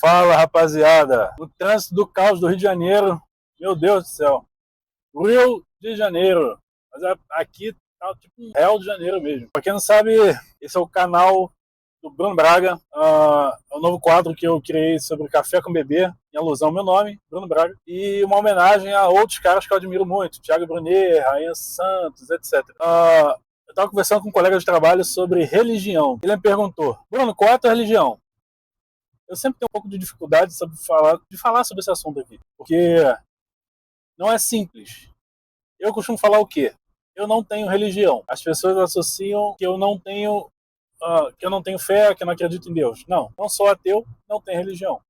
Fala, rapaziada. O trânsito do caos do Rio de Janeiro, meu Deus do céu. Rio de Janeiro. Mas aqui tá tipo um Rio de Janeiro mesmo. Pra quem não sabe, esse é o canal do Bruno Braga. É um novo quadro que eu criei sobre café com bebê, em alusão ao meu nome, Bruno Braga. E uma homenagem a outros caras que eu admiro muito. Thiago Brunet, Rainha Santos, etc. Eu estava conversando com um colega de trabalho sobre religião. Ele me perguntou: Bruno, qual é a tua religião? Eu sempre tenho um pouco de dificuldade de falar sobre esse assunto aqui, porque não é simples. Eu costumo falar o quê? Eu não tenho religião. As pessoas associam que eu não tenho fé, que eu não acredito em Deus. Não, não sou ateu, não tenho religião.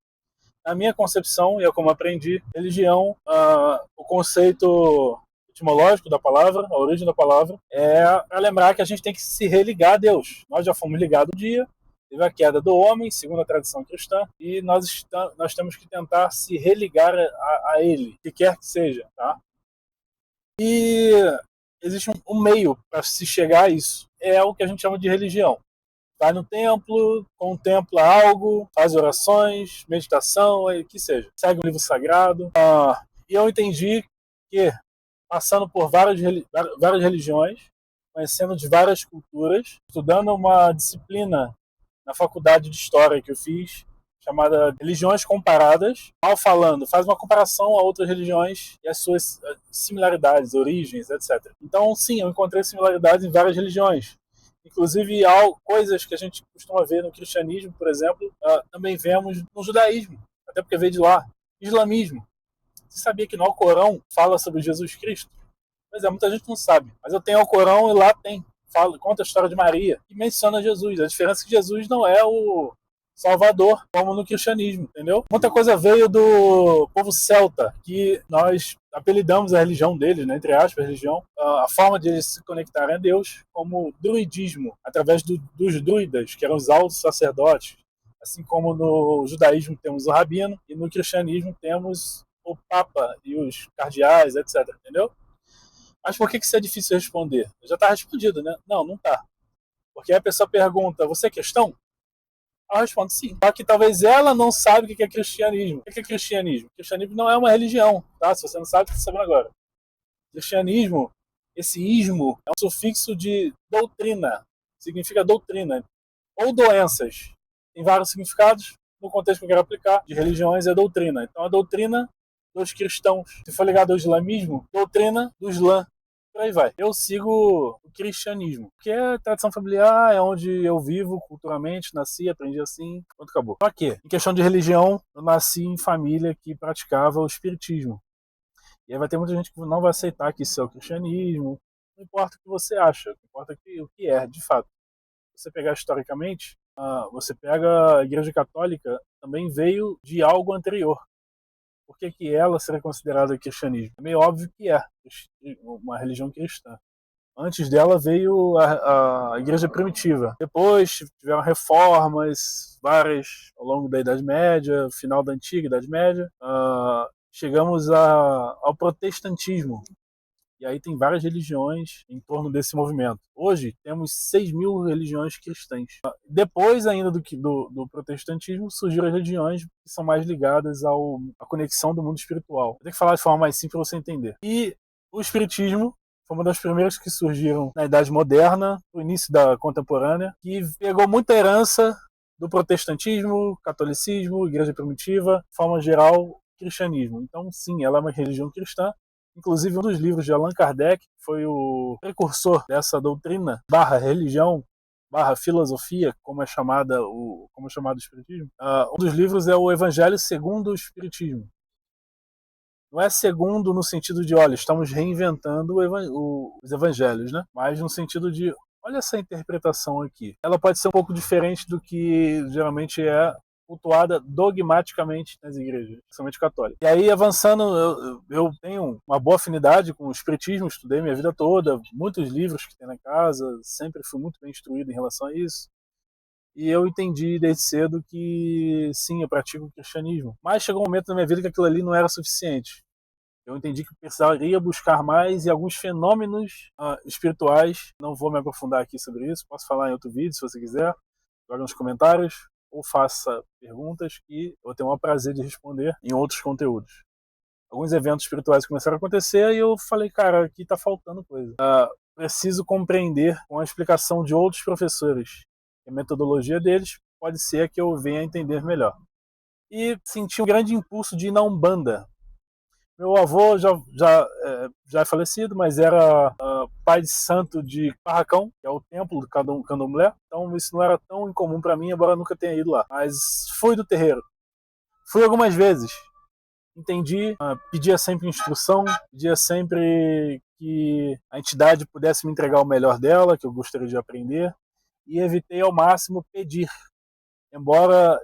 Na minha concepção, e é como aprendi, religião, o conceito etimológico da palavra, a origem da palavra, é para lembrar que a gente tem que se religar a Deus. Nós já fomos ligados um dia, teve a queda do homem, segundo a tradição cristã, e nós temos que tentar se religar a ele, o que quer que seja. Tá? E existe um meio para se chegar a isso. É o que a gente chama de religião. Vai no templo, contempla algo, faz orações, meditação, o que seja. Segue um livro sagrado. E eu entendi que, passando por várias religiões, conhecendo de várias culturas, estudando uma disciplina na faculdade de História que eu fiz, chamada Religiões Comparadas, mal falando, faz uma comparação a outras religiões e as suas similaridades, origens, etc. Então, sim, eu encontrei similaridades em várias religiões. Inclusive, coisas que a gente costuma ver no cristianismo, por exemplo, também vemos no judaísmo, até porque veio de lá. Islamismo. Você sabia que no Alcorão fala sobre Jesus Cristo? Pois é, muita gente não sabe. Mas eu tenho o Alcorão e lá conta a história de Maria e menciona Jesus. A diferença é que Jesus não é o Salvador, como no cristianismo, entendeu? Muita coisa veio do povo celta, que nós apelidamos a religião deles, né, entre aspas, religião, a forma de eles se conectarem a Deus, como druidismo, através dos druidas, que eram os altos sacerdotes. Assim como no judaísmo temos o rabino, e no cristianismo temos o papa e os cardeais, etc, entendeu? Mas por que isso é difícil responder? Já está respondido, né? Não, não está. Porque aí a pessoa pergunta, você é cristão? Eu respondo sim. Só que talvez ela não sabe o que é cristianismo. O que é cristianismo? Cristianismo não é uma religião, tá? Se você não sabe, você está sabendo agora. Cristianismo, esse ismo, é um sufixo de doutrina. Significa doutrina. Ou doenças. Tem vários significados. No contexto que eu quero aplicar, de religiões é doutrina. Então, a doutrina dos cristãos. Se for ligado ao islamismo, doutrina do Islã. Por aí vai. Eu sigo o cristianismo, que é tradição familiar, é onde eu vivo culturalmente, nasci, aprendi assim, pronto, acabou. Só que, em questão de religião, eu nasci em família que praticava o espiritismo. E aí vai ter muita gente que não vai aceitar que isso é o cristianismo. Não importa o que você acha, não importa o que é, de fato. Se você pegar historicamente, você pega a Igreja Católica, também veio de algo anterior. Por que ela seria considerada cristianismo? É meio óbvio que é uma religião cristã. Antes dela veio a igreja primitiva. Depois tiveram reformas, várias, ao longo da Idade Média, final da Antiga Idade Média. Chegamos ao protestantismo. E aí tem várias religiões em torno desse movimento. Hoje temos 6.000 religiões cristãs. Depois ainda do protestantismo surgiram as religiões que são mais ligadas à conexão do mundo espiritual. Eu tenho que falar de forma mais simples para você entender. E o espiritismo foi uma das primeiras que surgiram na Idade Moderna, no início da contemporânea, que pegou muita herança do protestantismo, catolicismo, igreja primitiva, de forma geral, cristianismo. Então, sim, ela é uma religião cristã. Inclusive, um dos livros de Allan Kardec, que foi o precursor dessa doutrina, religião, filosofia, como é chamado o Espiritismo. Um dos livros é o Evangelho segundo o Espiritismo. Não é segundo no sentido de, olha, estamos reinventando os evangelhos, né? Mas no sentido de, olha essa interpretação aqui. Ela pode ser um pouco diferente do que geralmente é cultuada dogmaticamente nas igrejas, principalmente católicas. E aí, avançando, eu tenho uma boa afinidade com o espiritismo, estudei minha vida toda, muitos livros que tem na casa, sempre fui muito bem instruído em relação a isso. E eu entendi desde cedo que, sim, eu pratico o cristianismo. Mas chegou um momento na minha vida que aquilo ali não era suficiente. Eu entendi que precisaria buscar mais e alguns fenômenos espirituais. Não vou me aprofundar aqui sobre isso, posso falar em outro vídeo se você quiser, joga nos comentários. ou faça perguntas que eu vou ter o maior prazer de responder em outros conteúdos. Alguns eventos espirituais começaram a acontecer e eu falei, cara, aqui tá faltando coisa. Preciso compreender com a explicação de outros professores. A metodologia deles pode ser que eu venha a entender melhor. E senti um grande impulso de ir na Umbanda. Meu avô já é falecido, mas era pai de santo de Barracão, que é o templo do candomblé. Então isso não era tão incomum para mim, embora eu nunca tenha ido lá. Mas fui do terreiro. Fui algumas vezes. Entendi, pedia sempre instrução, pedia sempre que a entidade pudesse me entregar o melhor dela, que eu gostaria de aprender, e evitei ao máximo pedir. Embora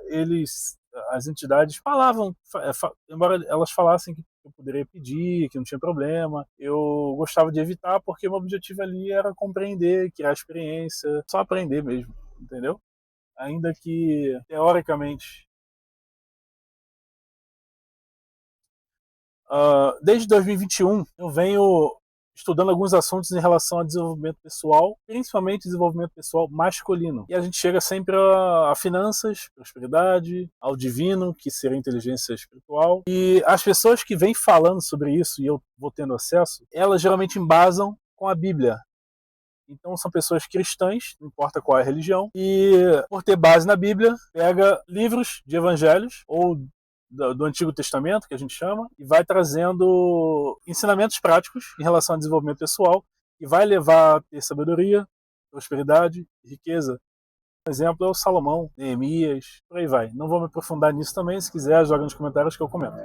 as entidades falavam, embora elas falassem que eu poderia pedir, que não tinha problema, eu gostava de evitar porque o meu objetivo ali era compreender, criar experiência, só aprender mesmo, entendeu? Ainda que, teoricamente, desde 2021 eu venho estudando alguns assuntos em relação a desenvolvimento pessoal, principalmente desenvolvimento pessoal masculino. E a gente chega sempre a finanças, prosperidade, ao divino, que seria a inteligência espiritual. E as pessoas que vêm falando sobre isso, e eu vou tendo acesso, elas geralmente embasam com a Bíblia. Então são pessoas cristãs, não importa qual é a religião, e por ter base na Bíblia, pega livros de evangelhos ou do Antigo Testamento, que a gente chama, e vai trazendo ensinamentos práticos em relação ao desenvolvimento pessoal, e vai levar a ter sabedoria, prosperidade e riqueza. Um exemplo é o Salomão, Neemias, por aí vai. Não vou me aprofundar nisso também, se quiser joga nos comentários que eu comento.